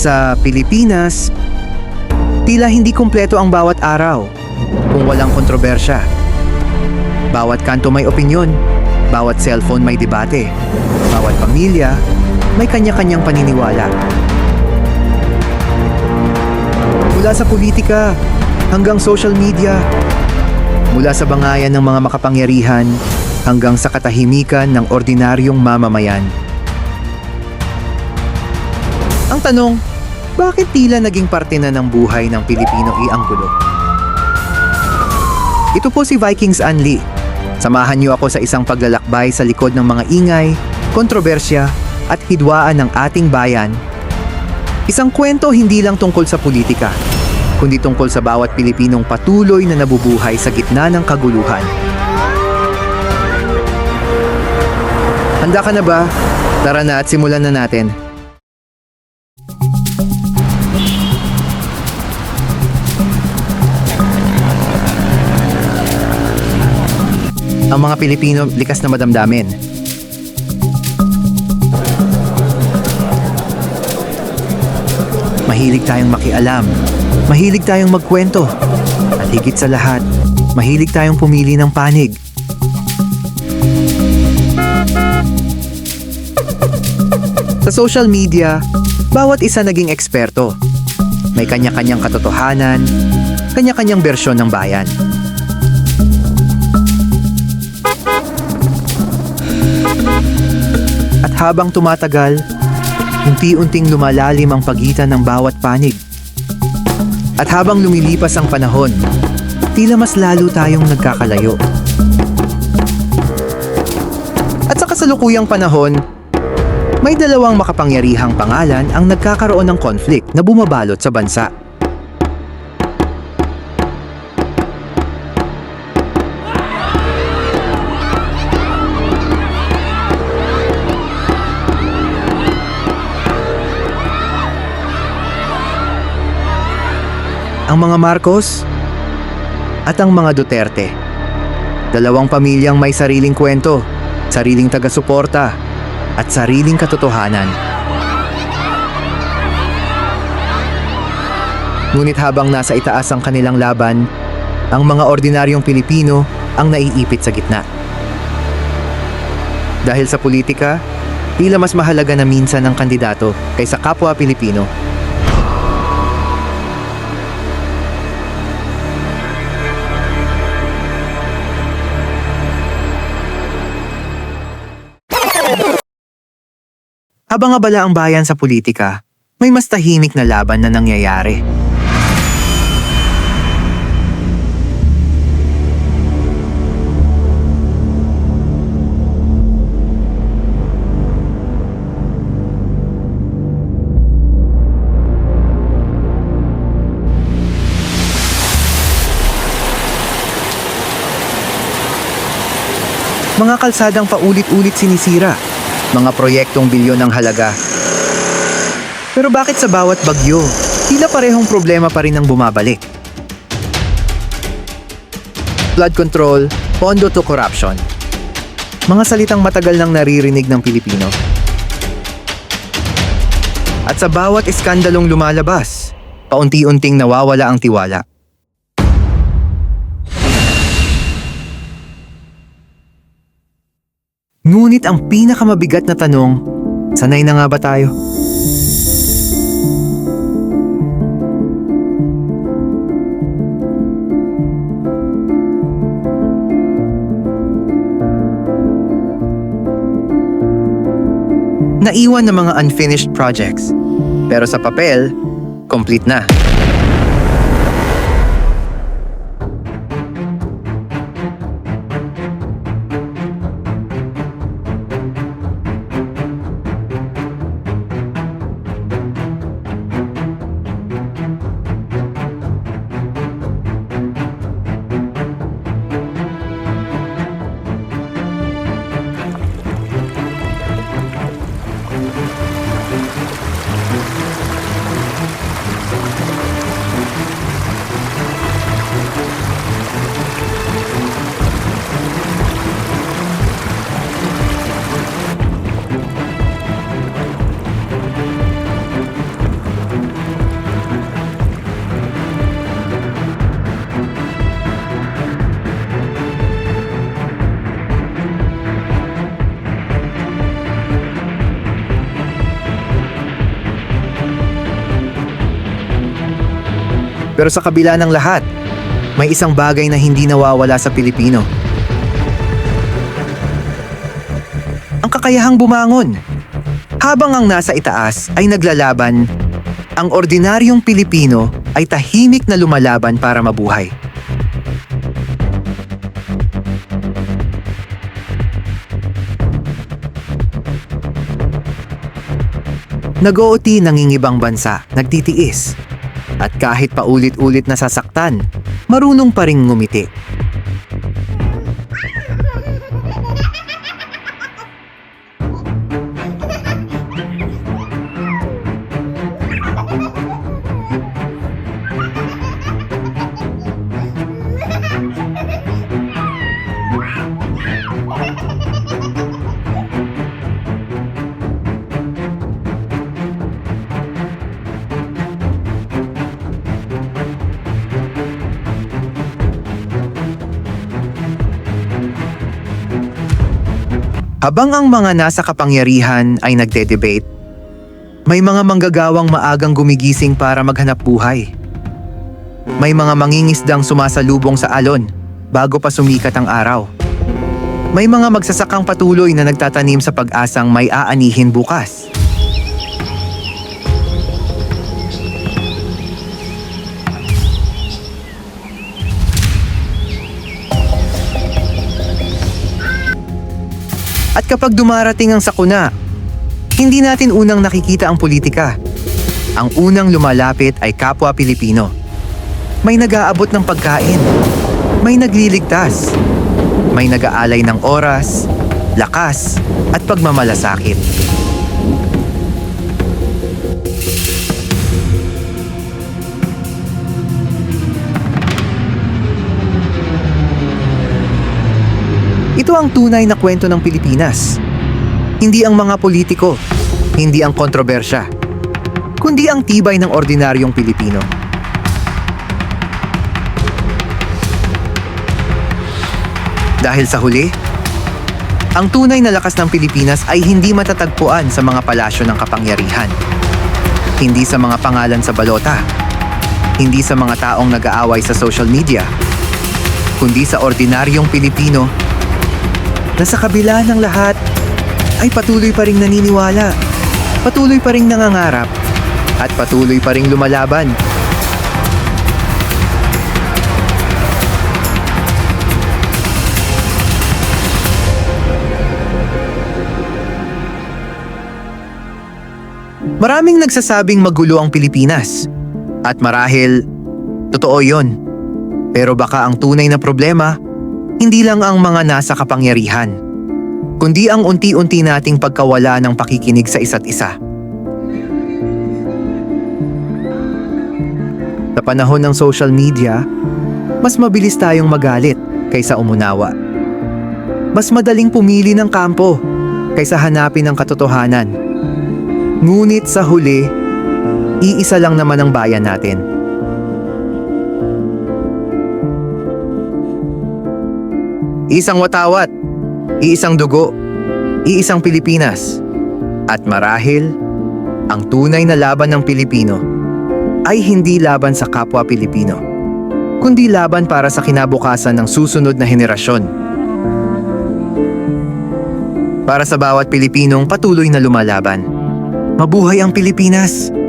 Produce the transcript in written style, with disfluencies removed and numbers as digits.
Sa Pilipinas, tila hindi kumpleto ang bawat araw kung walang kontrobersya. Bawat kanto may opinyon, bawat cellphone may debate, bawat pamilya may kanya-kanyang paniniwala. Mula sa politika hanggang social media, mula sa bangayan ng mga makapangyarihan hanggang sa katahimikan ng ordinaryong mamamayan. Ang tanong, bakit tila naging parte na ng buhay ng Pilipino ang gulo? Ito po si Vikings Anli. Samahan niyo ako sa isang paglalakbay sa likod ng mga ingay, kontrobersya at hidwaan ng ating bayan. Isang kwento hindi lang tungkol sa politika, kundi tungkol sa bawat Pilipinong patuloy na nabubuhay sa gitna ng kaguluhan. Handa ka na ba? Tara na at simulan na natin. Ang mga Pilipino likas na madamdamin. Mahilig tayong makialam, mahilig tayong magkwento, at higit sa lahat, mahilig tayong pumili ng panig. Sa social media, bawat isa naging eksperto. May kanya-kanyang katotohanan, kanya-kanyang bersyon ng bayan. At habang tumatagal, unti-unting lumalalim ang pagitan ng bawat panig. At habang lumilipas ang panahon, tila mas lalo tayong nagkakalayo. At sa kasalukuyang panahon, may dalawang makapangyarihang pangalan ang nagkakaroon ng conflict na bumabalot sa bansa. Ang mga Marcos at ang mga Duterte. Dalawang pamilyang may sariling kwento, sariling taga-suporta, at sariling katotohanan. Ngunit habang nasa itaas ang kanilang laban, ang mga ordinaryong Pilipino ang naiipit sa gitna. Dahil sa politika, tila mas mahalaga na minsan ang kandidato kaysa kapwa Pilipino. Habang abala ang bayan sa politika, may mas tahimik na laban na nangyayari. Mga kalsadang paulit-ulit sinisira. Mga proyektong bilyon ng halaga. Pero bakit sa bawat bagyo, tila parehong problema pa rin ang bumabalik? Flood control, pondo to corruption. Mga salitang matagal nang naririnig ng Pilipino. At sa bawat iskandalong lumalabas, paunti-unting nawawala ang tiwala. Ngunit ang pinakamabigat na tanong, sanay na nga ba tayo? Naiwan ng mga unfinished projects, pero sa papel, complete na. Pero sa kabila ng lahat, may isang bagay na hindi nawawala sa Pilipino. Ang kakayahang bumangon. Habang ang nasa itaas ay naglalaban, ang ordinaryong Pilipino ay tahimik na lumalaban para mabuhay. Nag-OT nangingibang bansa, nagtitiis. At kahit paulit-ulit nasasaktan, marunong pa ring ngumiti. Habang ang mga nasa kapangyarihan ay nagde-debate, may mga manggagawang maagang gumigising para maghanap buhay. May mga mangingisdang sumasalubong sa alon bago pa sumikat ang araw. May mga magsasakang patuloy na nagtatanim sa pag-asang may aanihin bukas. At kapag dumarating ang sakuna, hindi natin unang nakikita ang politika. Ang unang lumalapit ay kapwa Pilipino. May nag-aabot ng pagkain, may nagliligtas, may nag-aalay ng oras, lakas, at pagmamalasakit. Ito ang tunay na kwento ng Pilipinas. Hindi ang mga politiko, hindi ang kontrobersya, kundi ang tibay ng ordinaryong Pilipino. Dahil sa huli, ang tunay na lakas ng Pilipinas ay hindi matatagpuan sa mga palasyo ng kapangyarihan. Hindi sa mga pangalan sa balota, hindi sa mga taong nag-aaway sa social media, kundi sa ordinaryong Pilipino na sa kabila ng lahat ay patuloy pa ring naniniwala, patuloy pa ring nangangarap, at patuloy pa ring lumalaban. Maraming nagsasabing magulo ang Pilipinas. At marahil, totoo yon. Pero baka ang tunay na problema, hindi lang ang mga nasa kapangyarihan, kundi ang unti-unti nating pagkawala ng pakikinig sa isa't isa. Sa panahon ng social media, mas mabilis tayong magalit kaysa umunawa. Mas madaling pumili ng kampo kaysa hanapin ang katotohanan. Ngunit sa huli, iisa lang naman ang bayan natin. Isang watawat, iisang dugo, iisang Pilipinas. At marahil, ang tunay na laban ng Pilipino ay hindi laban sa kapwa Pilipino, kundi laban para sa kinabukasan ng susunod na henerasyon. Para sa bawat Pilipinong patuloy na lumalaban. Mabuhay ang Pilipinas!